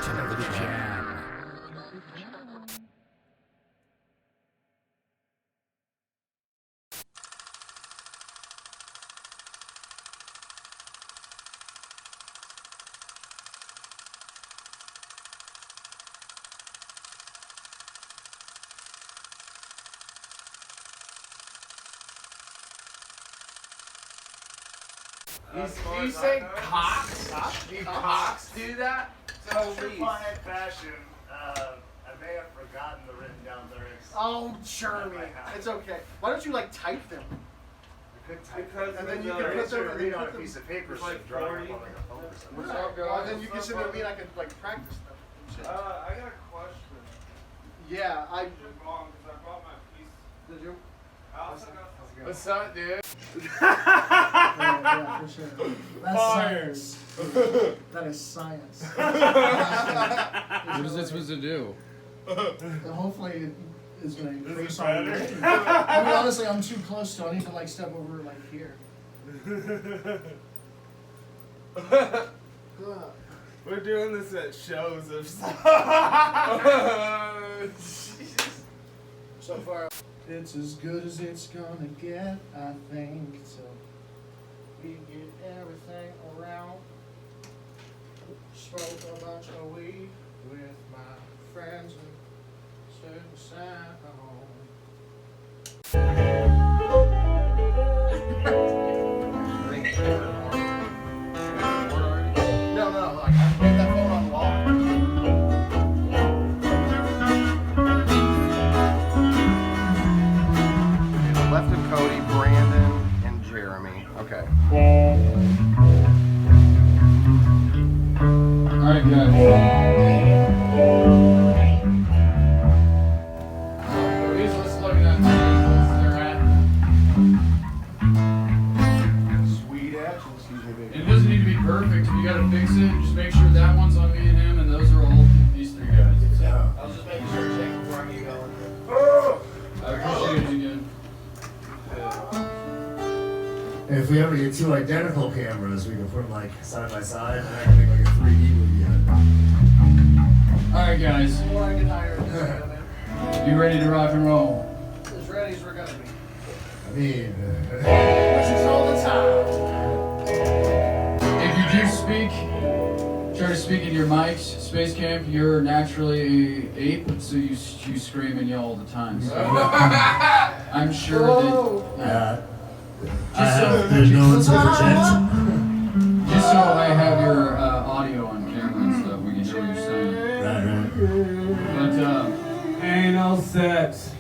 Untitled Jam. You say cocks? Do cocks do that? Certified fashion. I may have forgotten the written down lyrics. Oh, Jeremy, it's okay. Why don't you like type them? I couldn't type Because it. And then you I can put used to them read on a put them- piece of paper, It's so like drawing 40. up on like a phone or something. What's up, guys? Well, then you can send it to me and I can like practice them. and shit. I got a question. Yeah, I You're wrong because I brought my piece. did you? I also got What's up, dude? Yeah, for sure. That's Fire. science. That is science. What is that supposed to do? And hopefully it is going to increase it on better? I mean, honestly, I'm too close to it. I need to like step over like here. We're doing this at shows of stuff. So far, it's as good as it's gonna get, I think, till we get everything around. Smoke a bunch of weed with my friends and stood beside home. No, like I put that phone on the wall. Left of Cody, Brandon, and Jeremy. Okay. Alright, guys. Let's look at that. Sweet action. Excuse me, baby. It doesn't need to be perfect. If you gotta fix it, just make sure that one's on me and him, and those are all these three guys. Yeah. I was just making sure to check before I get going. I appreciate it again. And if we ever get two identical cameras, we can put them like side by side, and I can make like a 3D movie out of Alright, guys. Before I get hired, You ready to rock and roll? as ready as we're gonna be. it. I mean, Which is all the time. If you do speak, try to speak in your mics. SpaceCamp, you're naturally a ape, so you scream and yell all the time. So I'm sure that. I have the notes of the jet. Just so I have your audio on camera and stuff, we can hear what you're saying. Right, But Anal sex.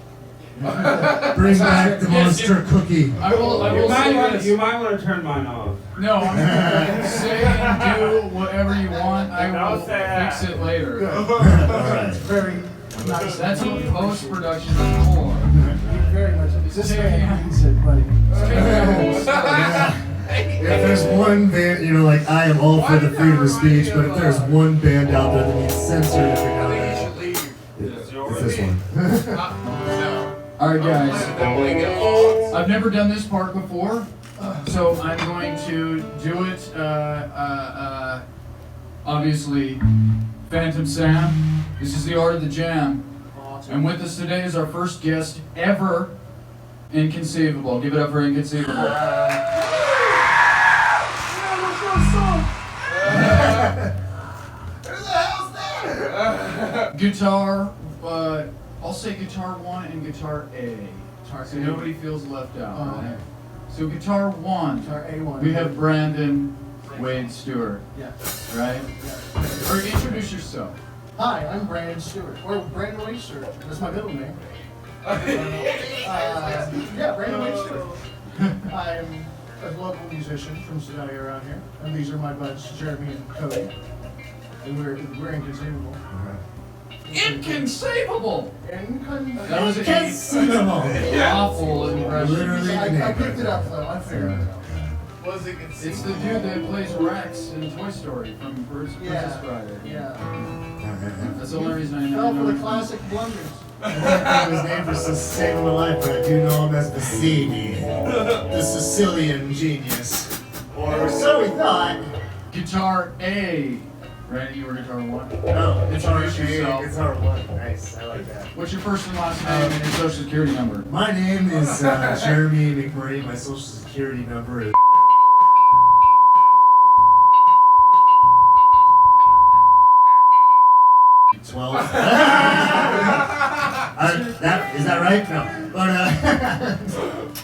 right. Bring back the monster cookie. I will say this. You might want to turn mine off. No, I'm gonna say and do whatever you want. I will Don't say that. fix it later. Alright. Very nice. That's what post-production is for. Very much. Is this man needs it, buddy? If there's one band, you know, like I am all for the freedom of speech, but if there's one band out there that needs censored every now and then, it's this one. Alright, guys. I've never done this part before, so I'm going to do it. Obviously, Phantom Sam. This is the art of the jam. And with us today is our first guest ever, Inconceivable. Give it up for Inconceivable. Guitar, I'll say guitar 1 and guitar A. So nobody feels left out, right? So guitar 1, Guitar A1. we have Brandon Wade Stuart, Yeah. right? Yeah. Or introduce yourself. Hi, I'm Brandon Stewart. Or Brandon Wade Stewart. That's my middle name. Yeah, Brandon Wade Stewart. I'm a local musician from Sedalia around here. And these are my buds, Jeremy and Cody. And we're Inconceivable. Inconceivable! Inconceivable. That was Inconceivable. awful impression. Literally. I picked it up though, I figured it out. Was it It's the dude that plays Rex in Toy Story from Princess Bride. Yeah. That's the only reason I Fell for know. the classic blunders. I can't think of his name for saving my life, but I do know him as Bassini, the Sicilian genius. Or so we thought. Guitar A. Randy, you're guitar 1. No, Introduce yourself. Guitar 1. Nice, I like that. What's your first and last name and your social security number? My name is Jeremy McMurray. My social security number is 12. Is that right? No.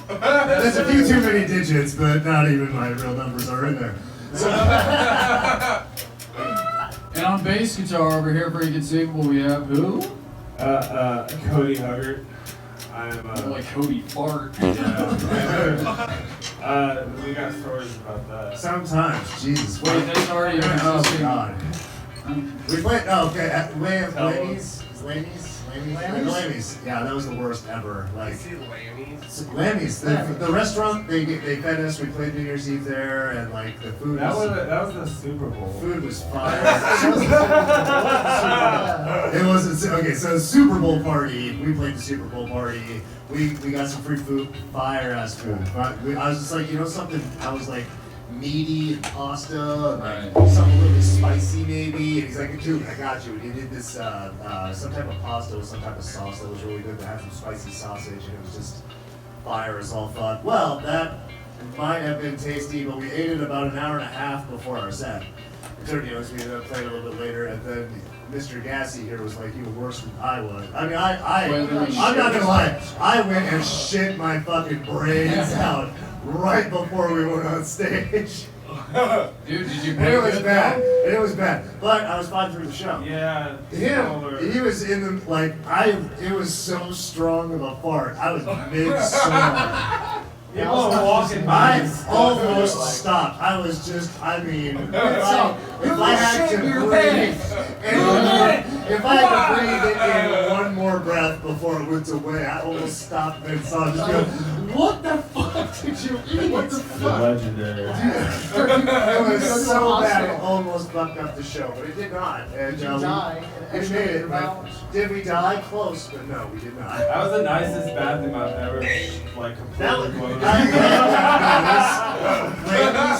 But there's a few too many digits, but not even my real numbers are in there. So, and on bass guitar over here for Inconceivable, we have who? Cody Huggard. I'm Like Cody Fart. we got stories about that. sometimes, Jesus. Wait, that's already Oh existing. God. We played. Oh, okay. Lammy's. Yeah, that was the worst ever. Like. Lammy's, the restaurant, they fed us. We played New Year's Eve there, and like the food That was was the Super Bowl. food was fire. It was okay. So Super Bowl party, we played the Super Bowl party. We got some free food, fire ass food. But I was just like, you know something. I was like meaty and pasta, and like something a little bit spicy maybe. And he's like, dude, I got you. And he did this some type of pasta with some type of sauce that was really good. That had some spicy sausage, and it was just fire as all thought. Well, that might have been tasty, but we ate it about an hour and a half before our set. It turned out we ended up playing a little bit later, and then Mr. Gassy here was like even worse than I was. I mean, I'm not gonna lie, I went and shit my fucking brains out right before we went on stage. Dude, did you And play it was good, bad. though? It was bad. But I was fine through the show. Yeah. He was in the, like, it was so strong of a fart. I was mid-song. People were walking by. I almost stopped. I was just, I mean, if I had to breathe, if I had to breathe it in one more breath before it went away, I almost stopped mid-song. Just go, what the fuck did you eat? What the fuck? Legendary. It was so bad, it almost fucked up the show, but it did not. And, Did you die? we made it. But did we die? Close, but no, we did not. That was the nicest bathroom I've ever like That was, completely blown Shout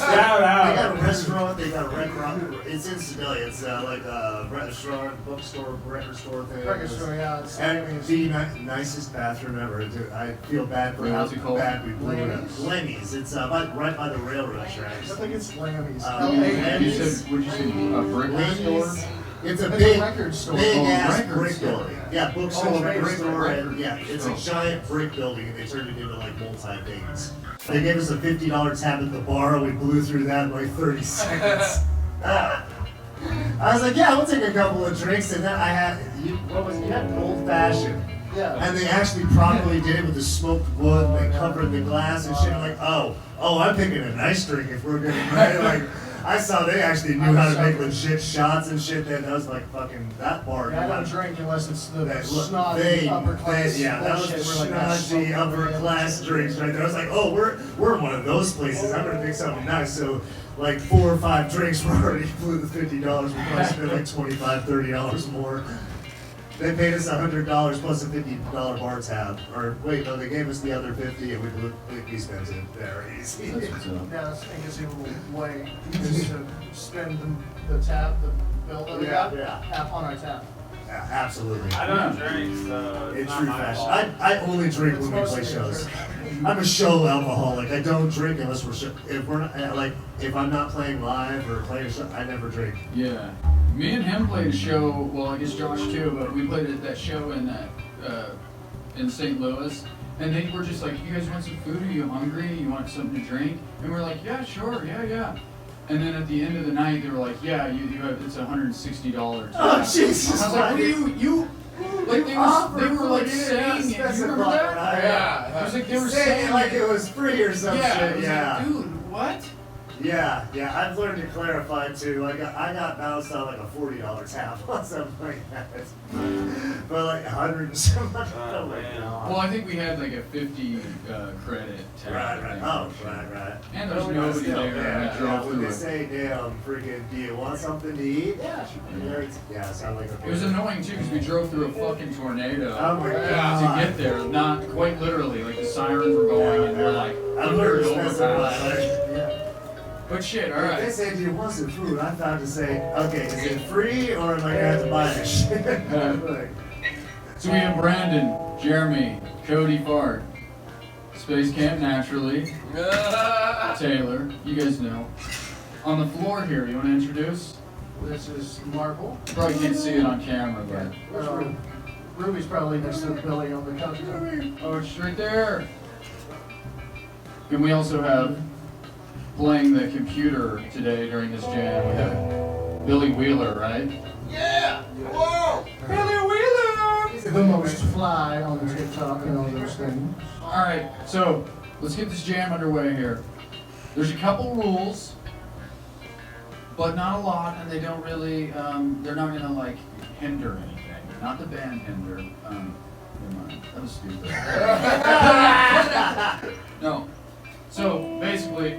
Shout out. They got a restaurant, they got a restaurant. It's in Sedalia. It's like a restaurant, bookstore, record store thing. Record store, yeah. It's And the nicest bathroom ever. Dude, I feel bad for Wait, how what's it called? bad we blew it up. Lammy's? Lammy's. It's right by the railroad I tracks. think it's Lammy's. You You said, would you say a brick store? It's a It's big, a record store. big Oh, ass record brick store. building. Yeah, bookstore, Oh, record record store, store. and yeah, it's a giant brick building, and they turned it into like multi-things. They gave us a $50 tab at the bar. We blew through that in like 30 seconds. I was like, yeah, we'll take a couple of drinks, and then I had you had an old fashioned. Yeah. And they actually properly did it with the smoked wood, and they covered the glass and shit. I'm like, oh, I'm picking a nice drink if we're getting right. Like, I saw they actually knew how to make legit shots and shit. That was like fucking that bar. Yeah, I don't drink unless it's the That snotty upper class. yeah, that was the bullshit where, like, that snotty smoke upper over class the- drinks right there. I was like, oh, we're in one of those places. I'm gonna pick something nice. So like 4 or 5 drinks were already blew the $50. We probably spent like $25, $30 more. They paid us $100 plus a $50 bar tab. Or wait, no, they gave us the other 50 and we spent it there easy. That's what's up. Yeah, that's an inconceivable way is to spend the tab, the bill that we got, on our tab. Yeah, absolutely. I don't drink, so In it's not true my fashion. fault. I only drink when we play shows. I'm a show alcoholic. I don't drink unless if I'm not playing live or playing a show, I never drink. Yeah. Me and him played a show, well, I guess Josh too, but we played at that show in St. Louis. And they were just like, you guys want some food? Are you hungry? You want something to drink? And we're like, yeah, sure, yeah. And then at the end of the night, they were like, yeah, you have, it's $160. Oh, Jesus! I was like, what do you like they were like saying it. You remember that? Yeah. It was like they were saying saying it like it was free or some yeah, shit. it was Yeah. like, dude, what? Yeah. I've learned to clarify too. Like I got bounced on like a $40 tab on something like that. But like 100 and some. Oh my god. Well, I think we had like a 50 credit tab. Right. Oh, right. And there's nobody there. Yeah, We drove when through they it. say, damn, freaking, do you want something to eat? Yeah. Yeah, sound like a It was annoying too because we drove through a fucking tornado Oh my to god. get there. Not quite literally. Like the sirens were going and they're like I've learned to overpass. specify. Like, But shit, all If right. this idea wasn't food, I thought to say, okay, is it free or am I gonna have to buy this shit? Like, So we have Brandon, Jeremy, Cody Fart, SpaceCamp naturally, Taylor, you guys know. On the floor here, you want to introduce? This is Marble. You probably can't see it on camera, but. Ruby's probably next to Billy on the couch. Oh, it's right there. And we also have playing the computer today during this jam. We have Billy Wheeler, right? Yeah! Whoa! Billy Wheeler! The most fly on the TikTok and all those things. All right, so let's get this jam underway here. There's a couple rules, but not a lot, and they don't really, they're not gonna like hinder anything. Not the band hinder. Never mind. That was stupid. No. So basically,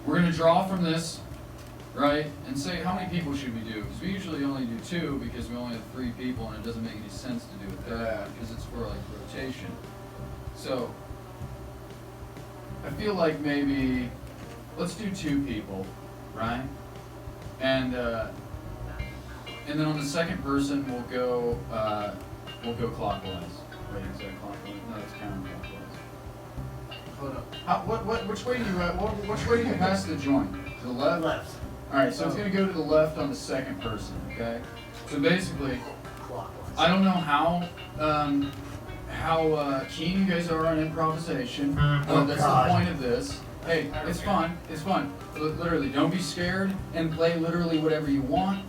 we're gonna draw from this, right? And say how many people should we do? Because we usually only do 2 because we only have 3 people, and it doesn't make any sense to do a third because it's for like rotation. So I feel like maybe let's do 2 people, right? And then on the second person we'll go clockwise. Wait, is that clockwise? No, it's counterclockwise. Hold up. Which way do you which way do you pass the joint? To the left? left. All right, so it's gonna go to the left on the second person. Okay. So basically, Clockwise. I don't know how keen you guys are on improvisation. Oh, That's God. the point of this. Hey, it's fun. It's fun. Literally, don't be scared and play literally whatever you want.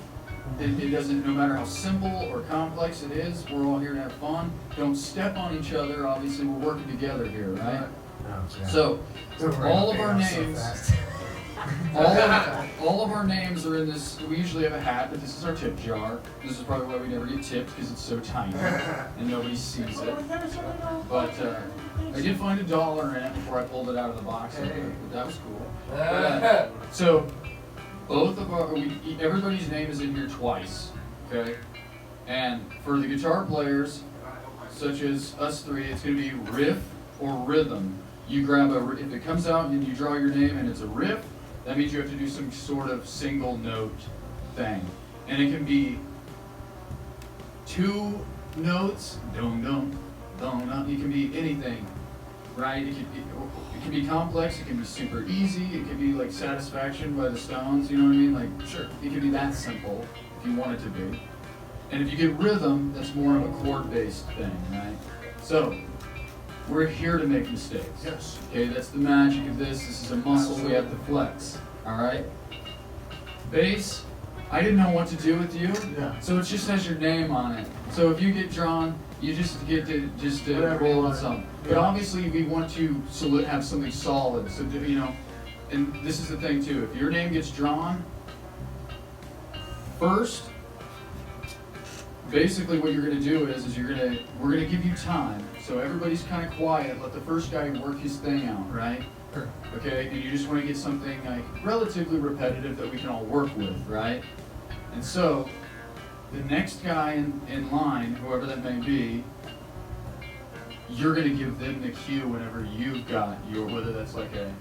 It doesn't, no matter how simple or complex it is, we're all here to have fun. Don't step on each other. Obviously, we're working together here, right? Oh, yeah. So, Don't worry, all of I'll our pay off so names, fast. all of our names are in this. We usually have a hat, but this is our tip jar. This is probably why we never get tipped because it's so tiny and nobody sees it. But I did find $1 in it before I pulled it out of the box. But that was cool. But, so both of our, everybody's name is in here twice, okay? And for the guitar players, such as us 3, it's going to be riff or rhythm. You grab if it comes out and you draw your name and it's a riff, that means you have to do some sort of single note thing. And it can be 2 notes, dum dum, dum dum. It can be anything, right? It can be complex, it can be super easy, it can be like Satisfaction by the Stones, you know what I mean? Like, sure, it can be that simple if you want it to be. And if you get rhythm, that's more of a chord-based thing, right? So, we're here to make mistakes. Yes. Okay, that's the magic of this. This is a muscle we have to flex, all right? Bass, I didn't know what to do with you, Yeah. so it just has your name on it. So if you get drawn, you just get to Whatever you roll with want. something. But Yeah. obviously we want to have something solid. So you know, and this is the thing too. If your name gets drawn first, basically what you're gonna do is we're gonna give you time. So everybody's kind of quiet. Let the first guy work his thing out, right? Sure. Okay, and you just want to get something like relatively repetitive that we can all work with, right? And so the next guy in line, whoever that may be, you're gonna give them the cue whenever you've got your, whether that's like a,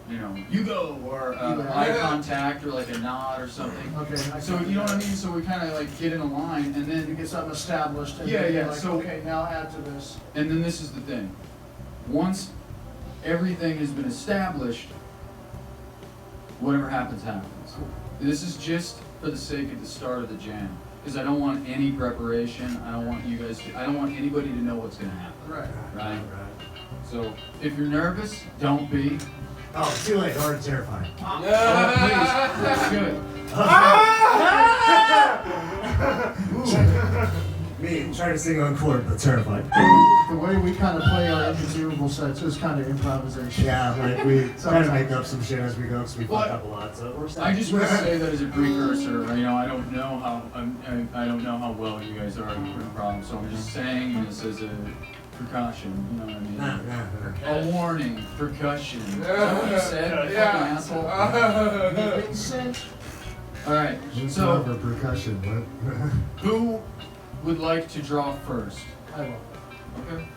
you know, you go, or eye contact, or like a nod or something. Okay. So you know what I mean? So we kind of like get in a line, and You then get something established. And Yeah, then you're yeah, Like, so- okay, now add to this. and then this is the thing. Once everything has been established, whatever happens, happens. This is just for the sake of the start of the jam. Because I don't want any preparation. I don't want you guys to, I don't want anybody to know what's going to happen. Right. Right? So if you're nervous, don't be. Oh, too late. Already terrified. Oh, please. That's good. Me trying to sing on chord, but terrified. The way we kind of play our Inconceivable sets is kind of improvisation. Yeah, like we try to make up some shit as we go because we fuck What? up a lot. So we're I just want to say that as a precursor. You know, I don't know how I don't know how well you guys are at improv, so I'm just saying this as a precaution. You know what I mean? Nah. A warning, percussion. Is that what you said? You Yeah. fucking asshole. All right. So over percussion. What? who would like to draw first? I will. Okay.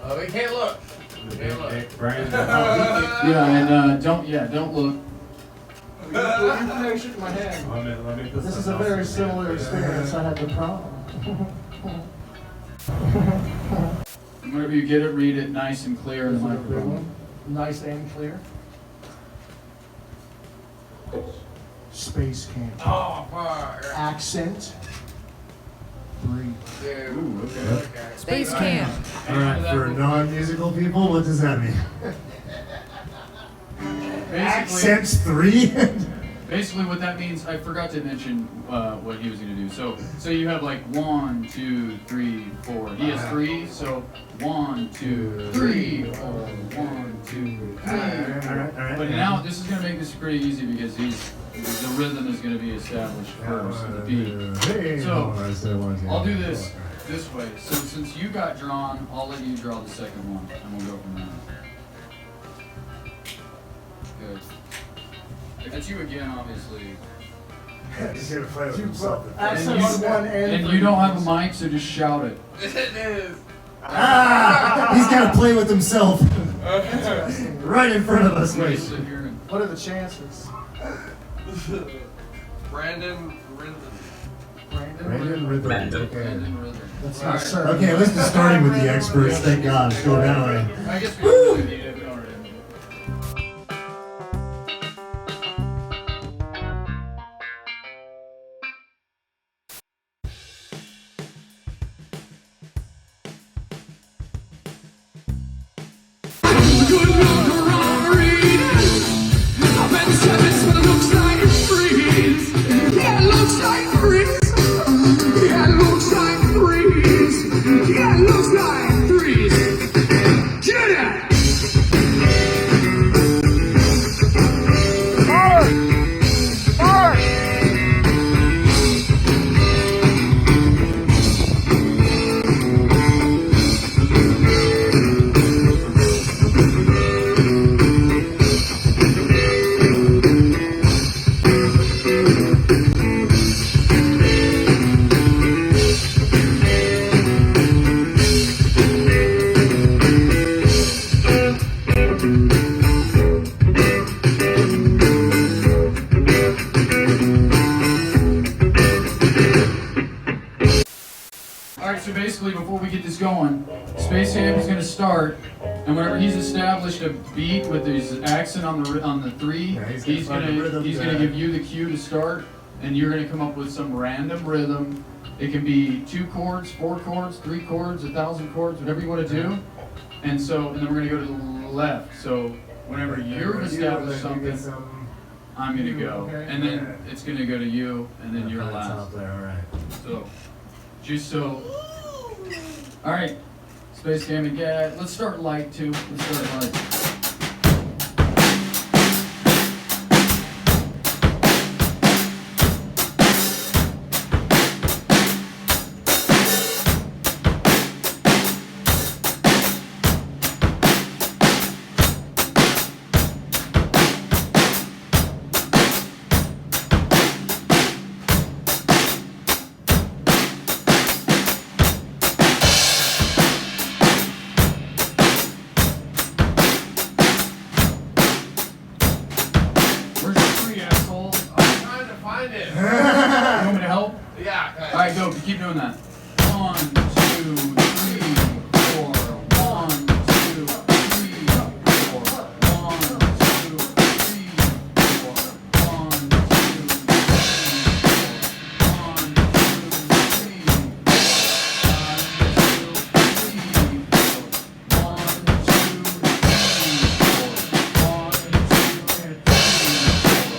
Oh, we can't look. Brandon. Yeah, and don't look. Let me shake my hand. Let me put This is a something very else in similar there. experience I had the problem. Whenever you get it, read it nice and clear in the microphone. Nice and clear. SpaceCamp. Oh, fuck. Accent. 3. Dude. Ooh, okay. Space Camp. All right, for non-musical people, what does that mean? Accents 3? Basically, what that means, I forgot to mention what he was going to do. So you have like 1, 2, 3, 4. He has 3, so 1, 2, 3, 4. 1, 2, 3. All right. But now this is going to make this pretty easy because the rhythm is going to be established first, the beat. Hey, So, I'll do this this way. So since you got drawn, I'll let you draw the second one, and we'll go from there. Good. That's you again, obviously. He's gonna play with himself. Accent on 1 and And 3. you don't have a mic, so just shout it. It is. He's gotta play with himself Interesting. right in front of us. Wait, Wait. sit here and What are the chances? Brandon Rhythm. Brandon? Rhythm. and Okay. then rhythm. That's not certain. Okay, at least it's starting with the experts. Thank God. Let's go that way. I guess we don't really need it. We already have it. So basically, before we get this going, SpaceCamp is going to start, and whenever he's established a beat with his accent on the 3, Yeah, he's gonna find the rhythm going to- to give you the cue to start, and you're going to come up with some random rhythm. It can be 2 chords, 4 chords, 3 chords, 1,000 chords, whatever you want to do. And then we're going to go to the left. So whenever you've established something, I'm going to go, Okay. and then it's going to go to you, and then you're last. Top there, all right. So, just so. All right, SpaceCamp again. Let's start light too. Let's start light. Keep doing that. 1, 2, 3, 4. 1, 2, 3, 4. 1, 2, 3, 4. 1, 2, 3, 4. 1, 2, 3, 4.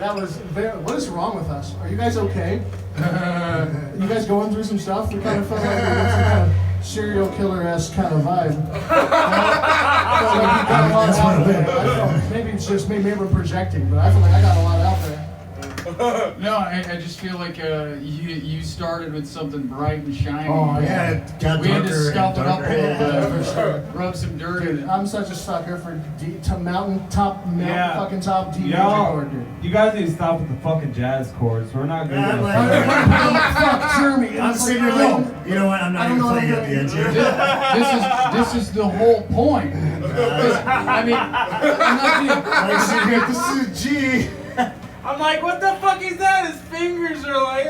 That was very. What is wrong with us? Are you guys okay? You guys going through some stuff? We kind of felt like we were some kind of serial killer-esque kind of vibe. Maybe it's just me. Maybe we're projecting, but I feel like I got a lot out there. No, I just feel like you started with something bright and shiny. Oh, Yeah, it got We had to darker scuff and it up a darker. little bit. For sure. Rub some dirt in Dude, it. I'm such a sucker for mountain fucking top D major Y'all, chord, dude. you guys need to stop with the fucking jazz chords. We're not good Yeah, at like- Fuck Jeremy. I'm sitting here like, you know what? I'm I not don't even know playing what at I'm the end doing. here. This is the whole point. 'Cause, I mean, I'm not being. Like, sitting here, this is G. I'm like, what the fuck is that? His fingers are like.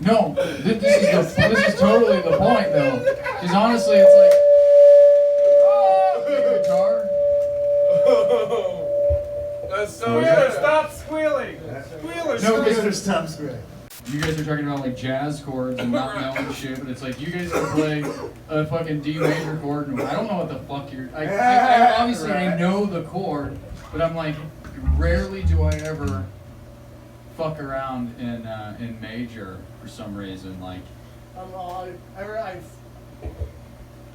No, this is totally the point though. Because honestly, it's like guitar. That's so Squealer, good. stop squealing. Squealer, No, stop. There's top square. You guys are talking about like jazz chords and not knowing shit, but it's like you guys can play a fucking D major chord and I don't know what the fuck you're. I obviously I know the chord, but I'm like, rarely do I ever fuck around in major for some reason. Like,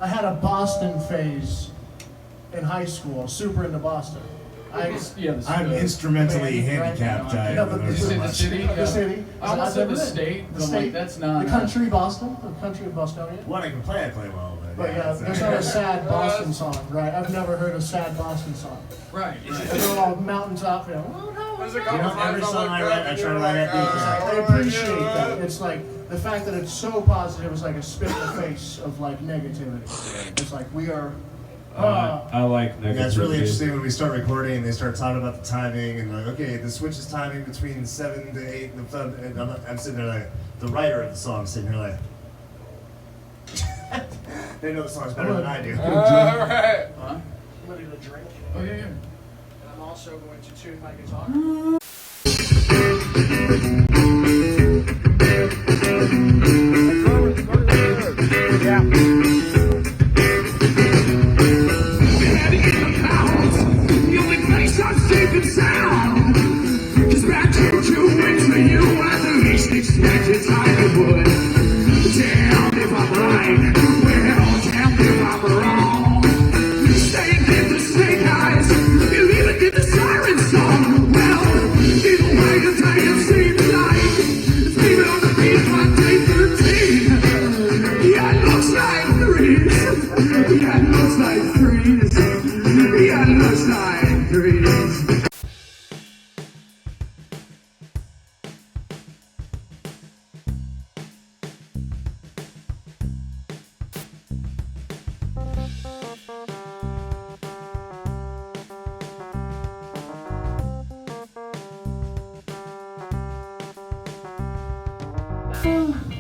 I had a Boston phase in high school. Super into Boston. I'm instrumentally handicapped. I No, don't but know you so said the much. city. The city. I almost said the I've never state. been. But I'm like, that's not the country Boston. The country of Bostonia. When I can play, I play well. But yeah, there's not a sad Boston song, right? I've never heard a sad Boston song. Right. They're all mountaintop, you know. There's a You couple know, times every I song look I up write, I and try you're to write like, at the I appreciate that. It's like the fact that it's so positive is like a spit in the face of like negativity. It's like we are. I like negativity. Yeah, it's really interesting when we start recording and they start talking about the timing and like, okay, the switch is timing between 7 to 8 and I'm sitting there like, the writer of the song sitting here like, they know the songs better than I do. Alright. Huh? I'm ready to drink. Oh yeah, yeah. And I'm also going to tune my guitar. The only place I'm safe and sound is back to you at the least expected time it would. Damn if I'm right, well, damn if I'm wrong. You staying in the snake eyes, you even get the siren song. Well, either way, the day it seems like it's leaving on the beat by day 13. Yeah, it looks like threes. Yeah, it looks like threes. Yeah, it looks like threes.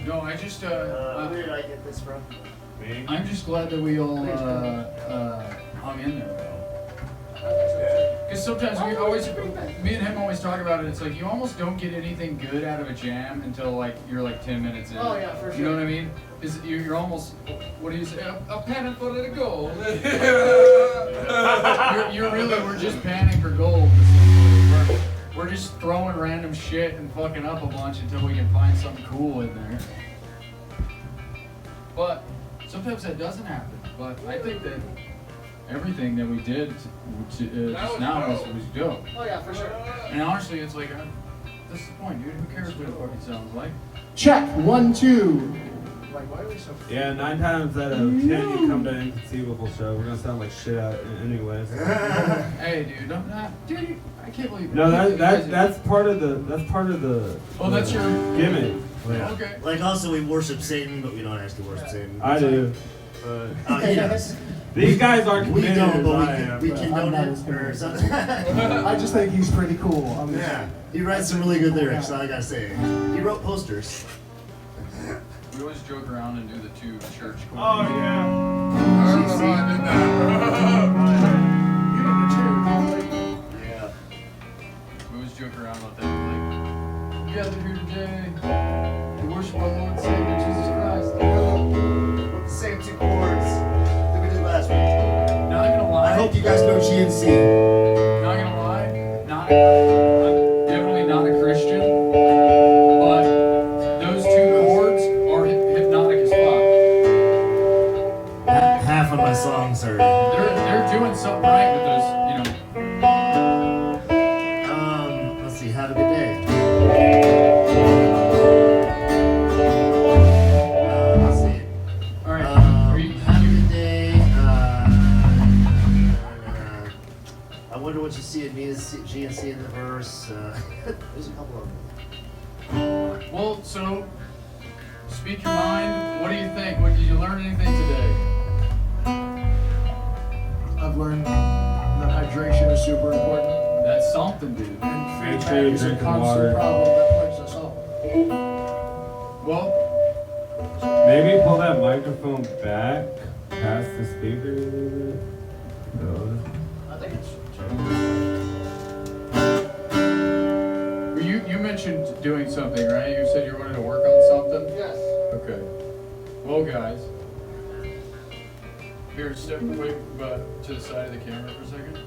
No, I just Where did I get this from? I'm just glad that we all hung in there though. Because sometimes me and him always talk about it. It's like you almost don't get anything good out of a jam until like you're like 10 minutes in. Oh, yeah, for You know sure. what I mean? Is you're almost, what do you say? A panning for the gold. you're really, we're just panning for gold. Essentially. We're just throwing random shit and fucking up a bunch until we can find something cool in there. But sometimes that doesn't happen. But I think that everything that we did just now was dope. Oh yeah, for sure. And honestly, it's like, that's the point, dude. Who cares what it fucking sounds like? Check 1, 2. Like why are we so? Yeah, 9 times out of 10 you come to an Inconceivable show, we're gonna sound like shit out anyways. Hey, dude, I'm not, dude. I can't believe. No, you guys- that's part of the Oh, that's your gimmick. Okay. Like also we worship Satan, but we don't actually worship Satan. I do. But Oh, he does. these guys aren't We committed don't, as but I am. we but- condone not it as or something. I just think he's pretty cool. I'm just- Yeah, he writes some really good lyrics. I gotta say, he wrote posters. We always joke around and do the 2 church choirs. Oh yeah. I don't know how I did that. You did it too. Like, Yeah. We always joke around about that. Like, we gathered here today to worship our Lord and Savior Jesus Christ. With the same 2 chords that we did last week. Not gonna lie. I hope you guys know G and C. Not gonna lie. Not with those, you know. Let's see. Have a good day. Let's see. All right. Have a good day. I wonder what you see in me as GNC in the verse. There's a couple of them. Well, so speak your mind. What do you think? What, did you learn anything today? I've learned that hydration is super important. That's something, dude. And Make feedback sure you is a drink the constant water. problem that plagues us all. Well, Maybe pull that microphone back past the speaker a little bit. No. I think it's you mentioned doing something, right? You said you wanted to work on something? yes. Okay. Well, guys, here, step away to the side of the camera for a second.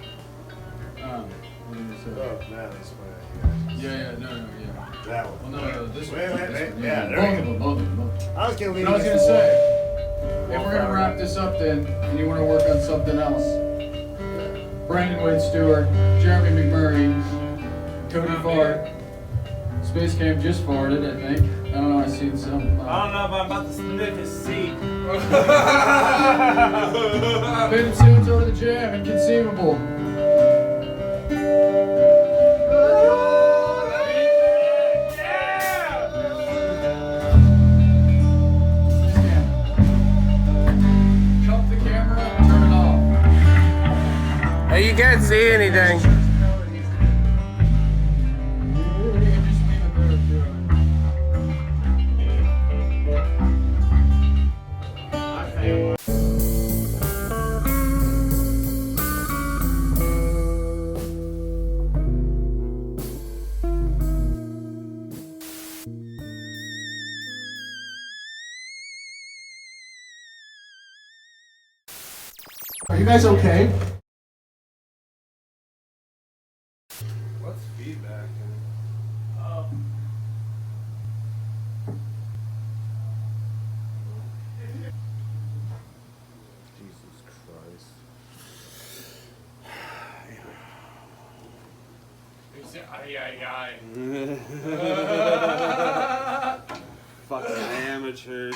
What did you say? Oh, man, that's funny. Yeah, no, yeah. That one. Well, no, this Wait, one. wait, this wait. one, Yeah, there both we of them, both of them. I was gonna leave. But I was this gonna alone. say, if we're gonna wrap this up then, and you wanna work on something else, Brandon Wade Stuart, Jeremy McMurray, Cody Fart, SpaceCamp just farted, I think. I don't know, I seen some. I don't know, but I'm about to sniff his seat. Been tuned over the jam, Inconceivable. Cut the camera, turn it off. Hey, you can't see anything. You can just leave it there too. Are you guys okay? What's feedback? Jesus Christ. Fucking amateurs.